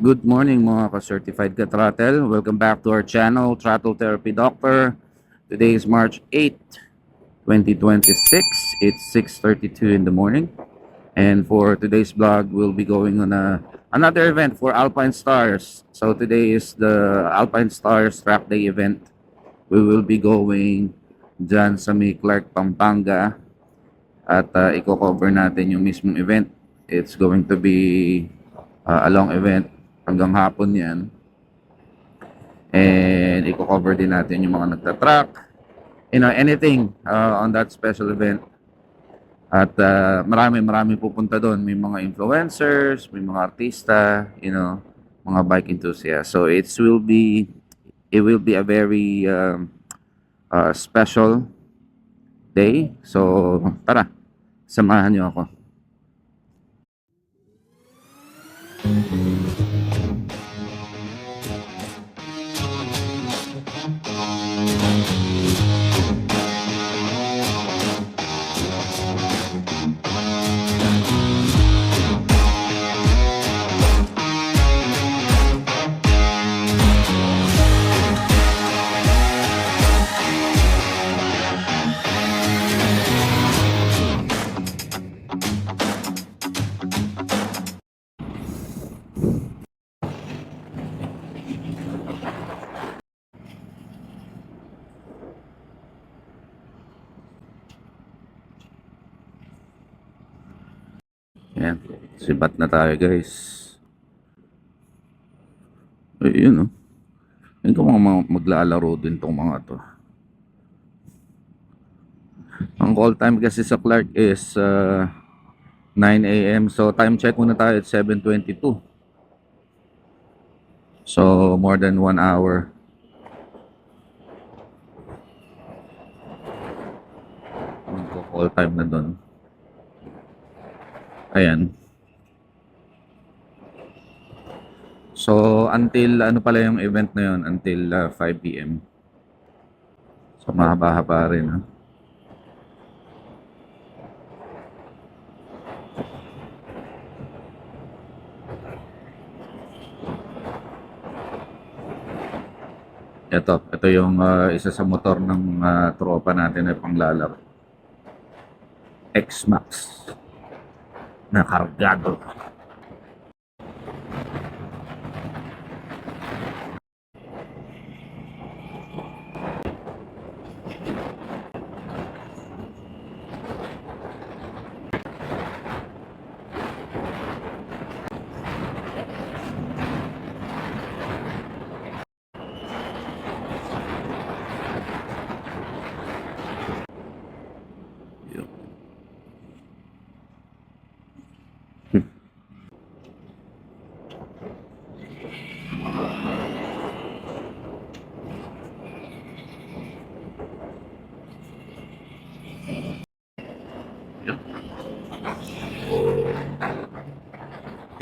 Good morning mga ka-certified ka-throttle. Welcome back to our channel, Throttle Therapy Doctor. Today is March 8th, 2026. It's 6:32 in the morning. And for today's vlog, we'll be going on another event for Alpine Stars. So today is the Alpine Stars Track Day event. We will be going dyan sa may Clark, Pampanga. At i-cover natin yung mismong event. It's going to be a long event hanggang hapon yan. And i-cover din natin yung mga nagtatrack, anything on that special event. At marami pupunta doon. May mga influencers, may mga artista, mga bike enthusiasts. So it will be a very special day. So tara, samahan niyo ako. Yan, sibat na tayo guys. Ayun, oh. Yun kung mga maglalaro din tong mga to. Ang call time kasi sa Clark is 9 a.m. So time check muna tayo at 7:22. So more than 1 hour. Call time na doon. Ayan. So until ano pala yung event na yun, until 5 p.m. So mahaba-haba rin, ha. Ito yung isa sa motor ng tropa natin na panglalaro. X-Max na kargado.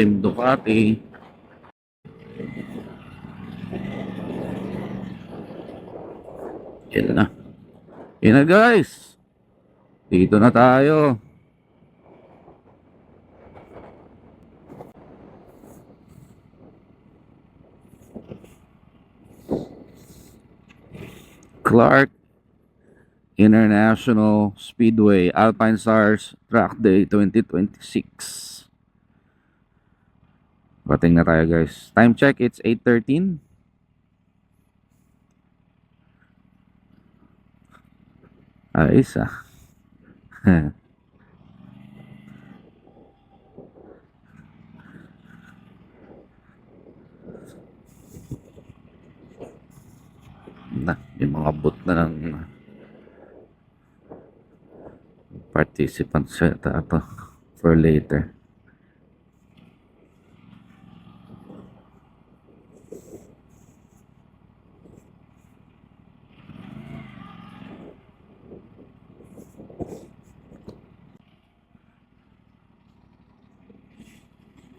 Team Ducati. Yan na. Yan na guys. Dito na tayo. Clark International Speedway Alpine Stars Track Day 2026. Pating na tayo guys. Time check, it's 8:13. Ayos ah. Na, yung mga boot na ng participants ito for later.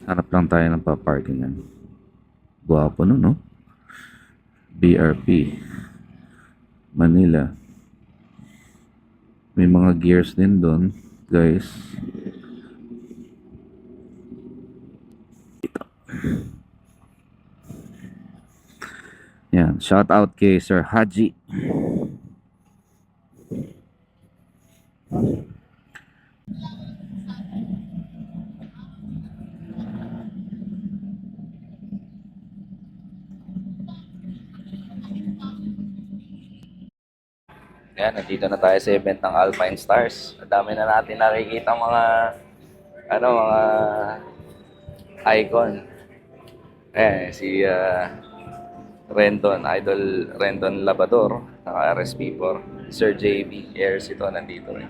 Hanap lang tayo ng paparkingan. Guwapo no, no? BRP Manila. May mga gears din doon, guys. Ito. Yan, shout out kay Sir Haji. Yan, nandito na tayo sa event ng Alpine Stars. Ang dami na natin nakikita mga mga icon. Si Rendon, Idol Rendon Labador, naka RSP4. Sir JB Airs ito, nandito rin.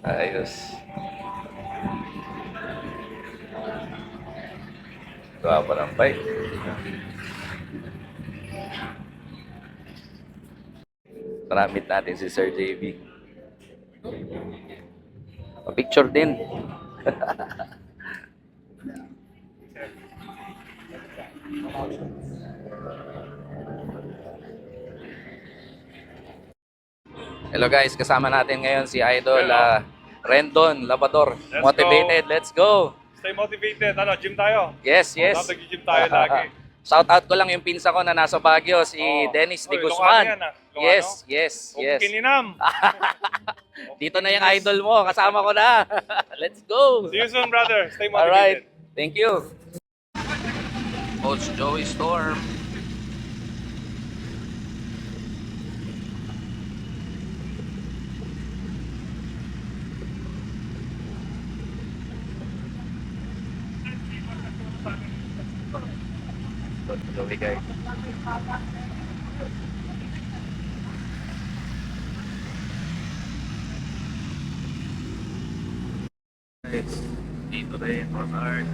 Ayos. Gawa pa ng bike. Maramit natin si Sir JB. Pa-picture din. Hello guys, kasama natin ngayon si Idol Rendon Labador. Motivated, let's go! Stay motivated. Gym tayo. Yes, yes. Nag-gym tayo lagi. Shout out ko lang yung pinsa ko na nasa Baguio, si Dennis De Guzman. Yes, yes, yes. Kininam. Dito na yung idol mo, kasama ko na. Let's go! See you soon, brother. Stay motivated. Alright, thank you. Coach Joey Storm. Joey guys. Dito rin, Ronald.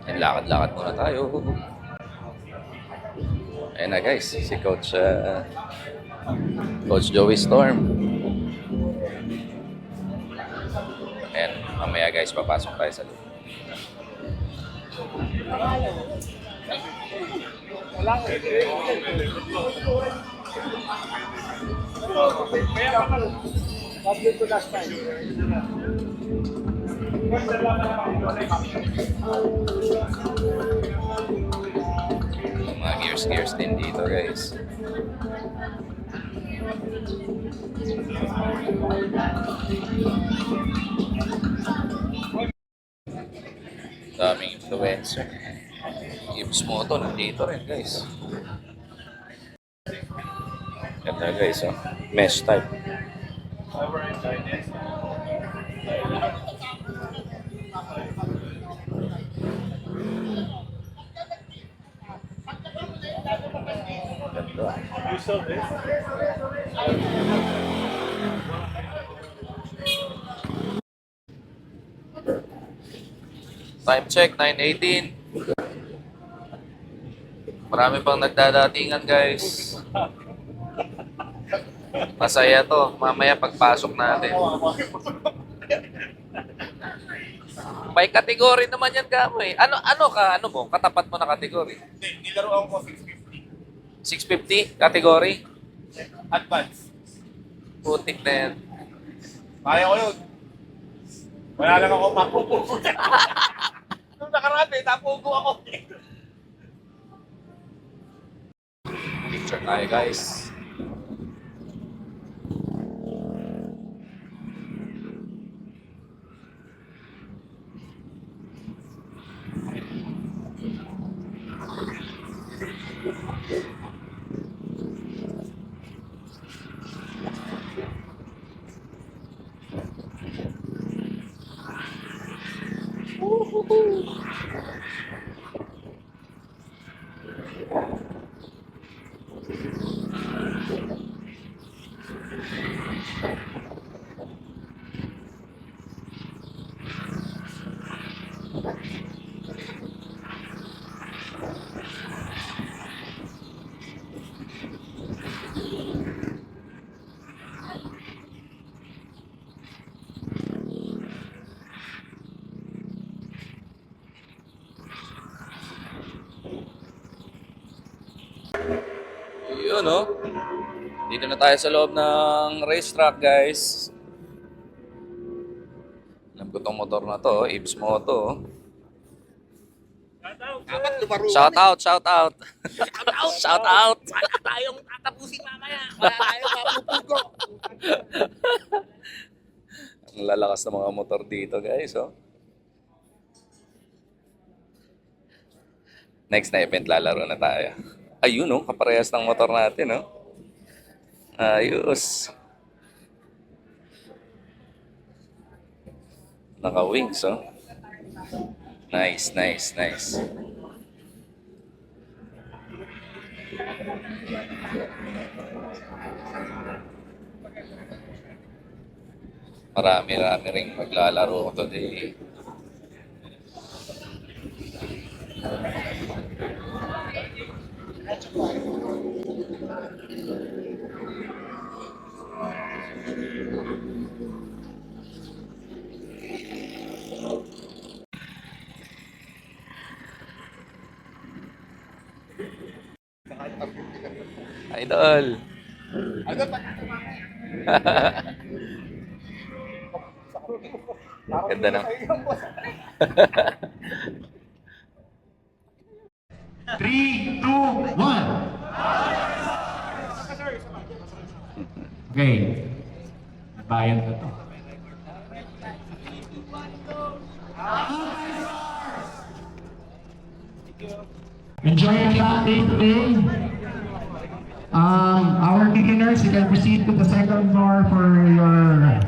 And lakad-lakad muna tayo. Ayan na guys, si Coach Joey Storm. And mamaya guys, papasok tayo sa loob. Mga gears din dito guys. Daming influencer. Gibbs Moto nandito rin guys. Ganda guys, oh. Mesh type. Ganda. You saw this? Time check, 9:18. Marami pang nagdadatingan guys. Masaya to. Mamaya pagpasok natin. May kategory naman yan kamo eh. Ano mo? Katapat mo na kategory? Nilaruan ko 650. 650 kategory? Advance. Putik na yan. Kaya ko yun. Wala lang ako mapupupo. Nung nakaraan tapugo ako. Picture tayo guys. Yun, no? Dito na tayo sa loob ng racetrack, guys. Alam ko tong motor na to, Ibs Moto. Dapat lumaruan. Shout out, shout out. Shout out. Wala tayong tatapusin mamaya. Wala tayong mapupugo. Ang lalakas ng mga motor dito, guys, oh. Next na event, lalaro na tayo. Ayun, oh, kaparehas ng motor natin, oh. Ayos. Naka-wings, oh. Nice, nice, nice. Marami-rami ring maglalaro today. Idol. Ano pa? Ganda na. 3, 2, 1. Okay. Bayan na to. Enjoy your shot day today. Our beginners, you can proceed to the second floor for your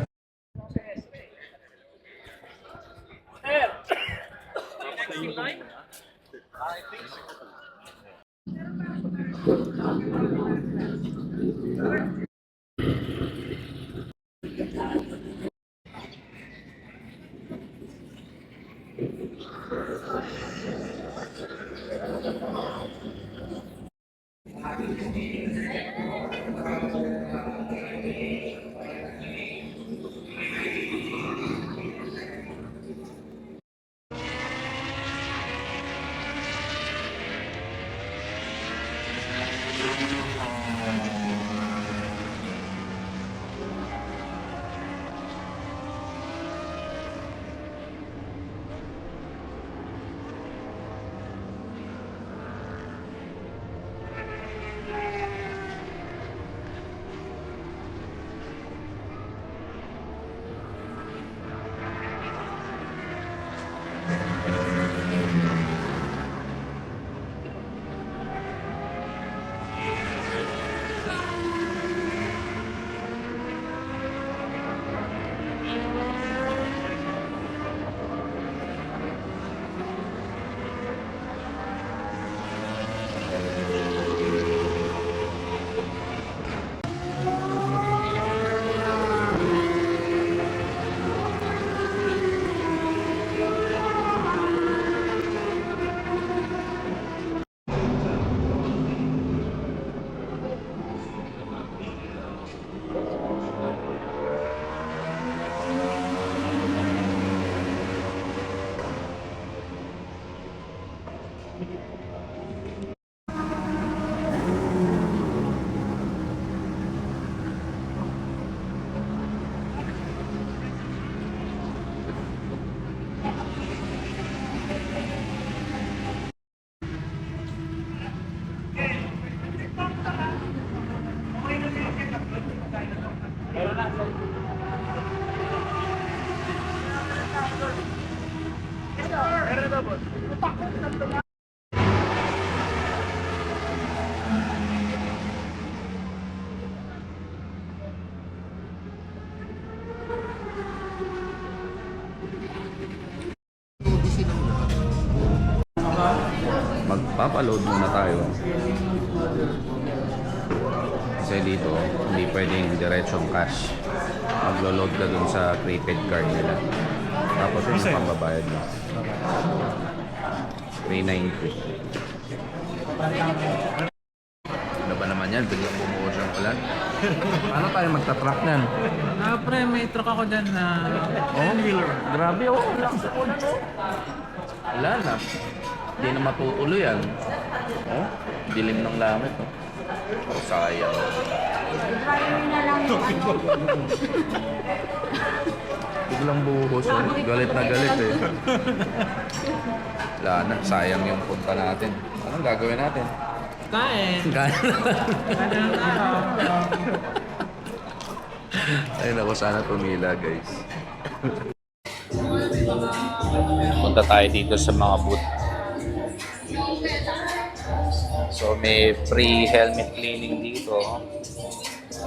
Magpapaload muna tayo. Kasi dito, hindi pwedeng diretsong cash. Maglo-load ka dun sa prepaid card nila. Tapos yung pambabayad mo. 390. Ano ba naman yan? Biglang bumuo siyang ulan. Paano tayo magta-truck yan? Pre, may truck ako dyan na... Oh, grabe oh. Lang sa konto. Wala na. Hindi na matutuloy yan. Oh, dilim ng langit. Oh, sayang. Biglang buhos. Galit na galit eh. Wala na, sayang yung punta natin. Anong gagawin natin? Kain. Kain Kain na tayo. Ay naku, sana tumila guys. Punta tayo dito sa mga booth. So may free helmet cleaning dito.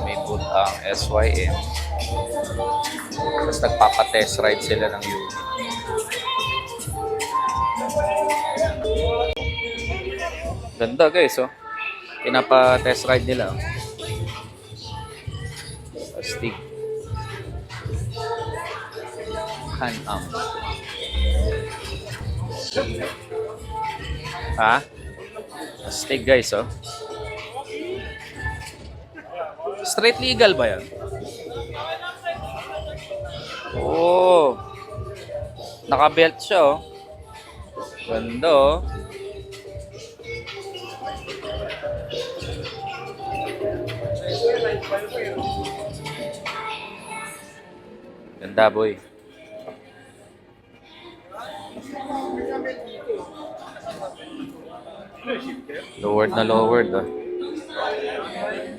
May booth ang SYM. Tapos nagpapa-test ride sila ng unit. Ganda guys, oh. Pinapa-test ride nila. Oh. Astig. Can-am. Ha? Astig guys, oh. Straight legal ba yan? Oh. Naka-belt siya, oh. Ganda, oh. Ganda, boy. Lowered na lowered, ah.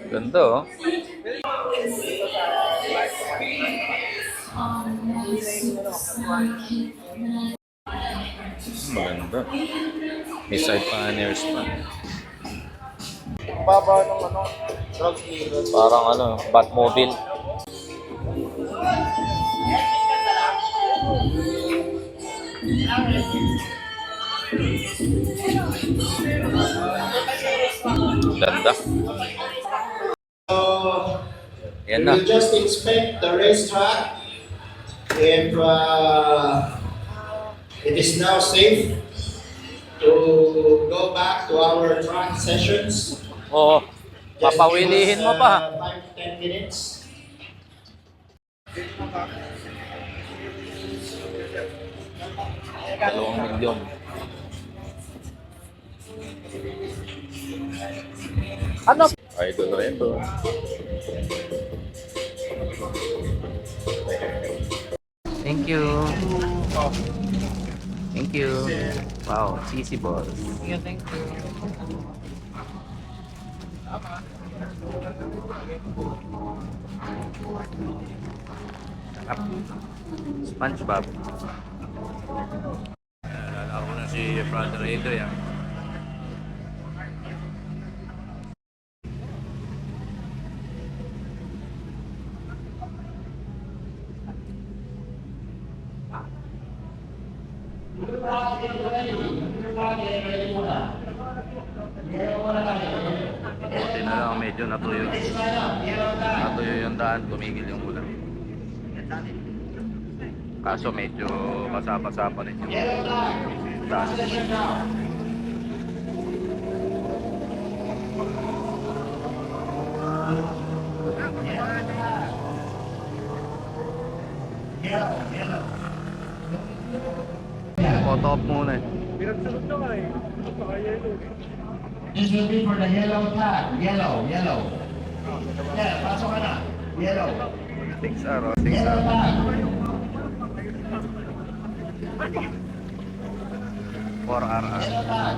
Ganda, oh. Maganda. May side panniers pa. Baba ng ano, drugs clearance. Parang ano, Batmobile. Ganda. Yan na. We'll just inspect the racetrack if it is now safe to go back to our track sessions. Oo. Just give Papawilihin us, mo pa. 5 to 10 minutes. Dalawang milyon. Ano? Idol na ito. Thank you. Thank you. Wow, cheesy balls. Yeah, thank you. SpongeBob. Nalala ko na si Brother Adrian. Buti na lang medyo natuyo. Natuyo yung daan, tumigil yung ulan. Kaso medyo basa-basa pa rin yung daan. Photo op muna eh. This will be for the yellow tag. Yellow. Yeah, pasok ka na. Yellow. 6R, oh, Yellow 6R. tag. 4RR. Yellow tag.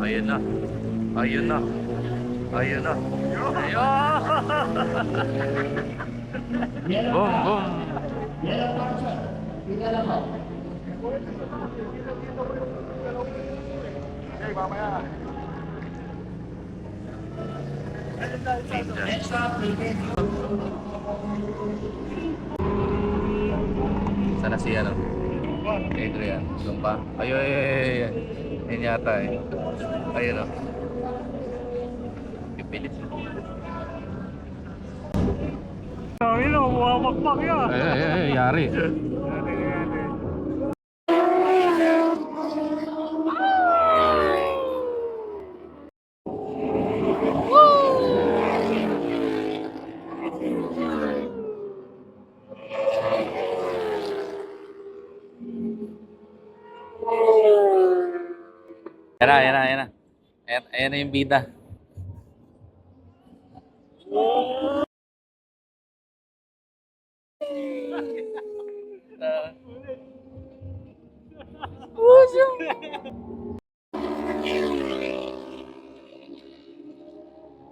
Ayun na. Ayun na. Ayun na. Yellow Boom, tag. boom. Yellow tag, sir. Tingnan lang mo. Next stop, Philippines. Sana si ano? Adrian. Doon pa. Ayun, ayun. Ayun yata eh. Ayun oh. Pipilit. Ayun o, buwamakpak yan. Ay, yari. Yan na. Ayan na yung bida.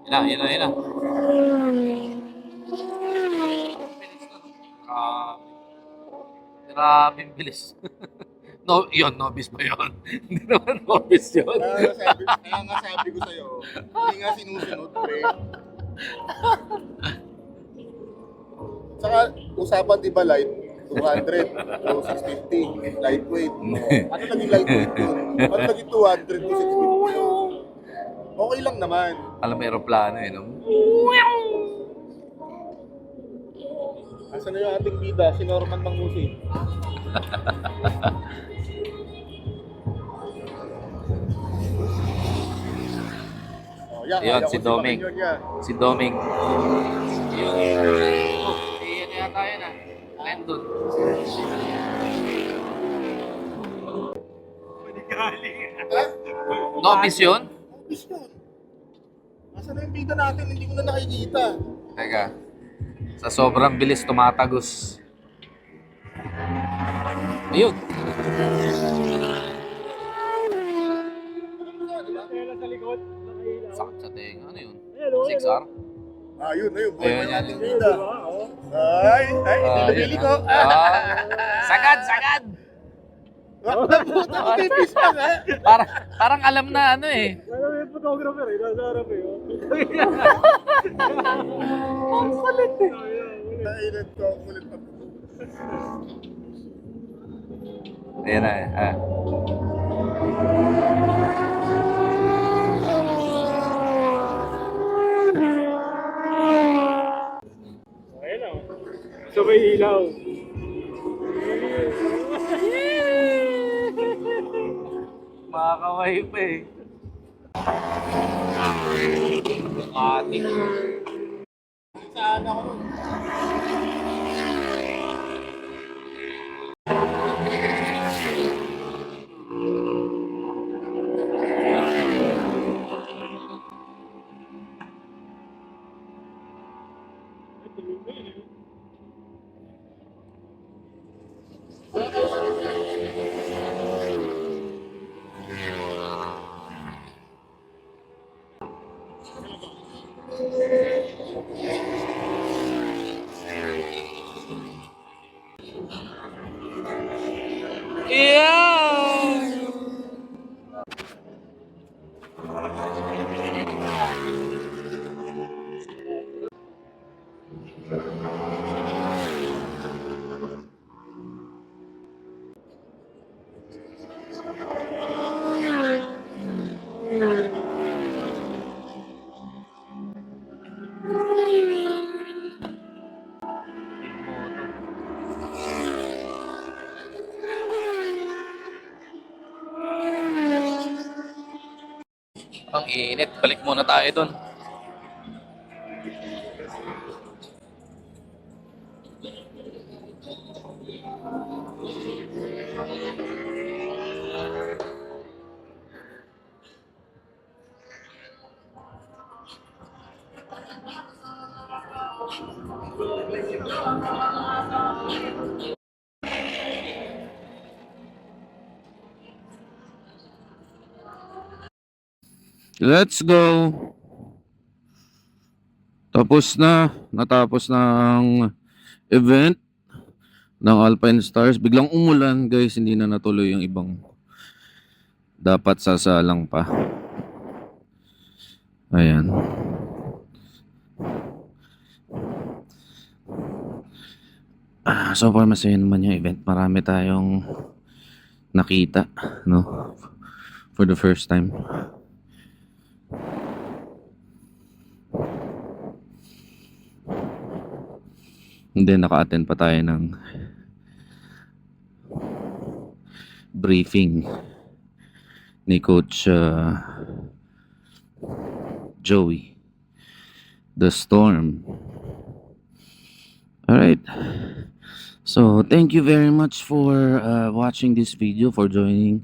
Yan na. Grabe bilis. No, yun, novice pa yun. Hindi naman novice yun. Kaya nga sabi ko sa'yo, hindi nga sinusunod, pre. Saka, usapan di ba light? 200 o 650, lightweight. Ano naging lightweight yun? Ano naging 200 to 650 yun? Okay lang naman. Alam mo, aeroplano eh, no? Asa na yung ating bida? Si Norman Mangusi. Oh, yan, Yun, ayaw si ko Doming. Panginoon yan. Si Doming. Yun. Yan yata yun ah. Nandun. Ha? Novice yun? Obvious yun. Asa na yung bida natin? Hindi ko na nakikita. Teka. Sa sobrang bilis tumatagos. Ayun. Sakit sa tenga. Ano yun? 6R? Ah, yun. Buhay Ayun, pa yung yan, ating yan. bida. Ay, nabili ko. Sagad! Puta ko, tipis pa nga. Parang alam na ano eh. Yung photographer eh, nasa harap eh. Nailan ko, kulit pa. Ayan na eh. Ayun na. So may ilaw. Makakaway pa eh. Ating. Saan ako nun? Ang init. Balik muna tayo dun. Let's go. Natapos ng event ng Alpine Stars. Biglang umulan, guys, hindi na natuloy yung ibang dapat sasalang pa. Ayan. So far masaya naman yung event. Marami tayong nakita, no? For the first time. And then naka-attend pa tayo ng briefing ni Coach Joey The Storm. Alright, so thank you very much for watching this video, for joining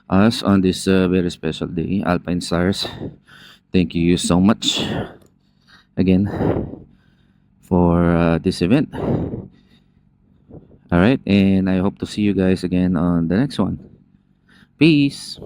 us on this very special day, Alpine Stars. Thank you so much again for this event. All right, and I hope to see you guys again on the next one. Peace.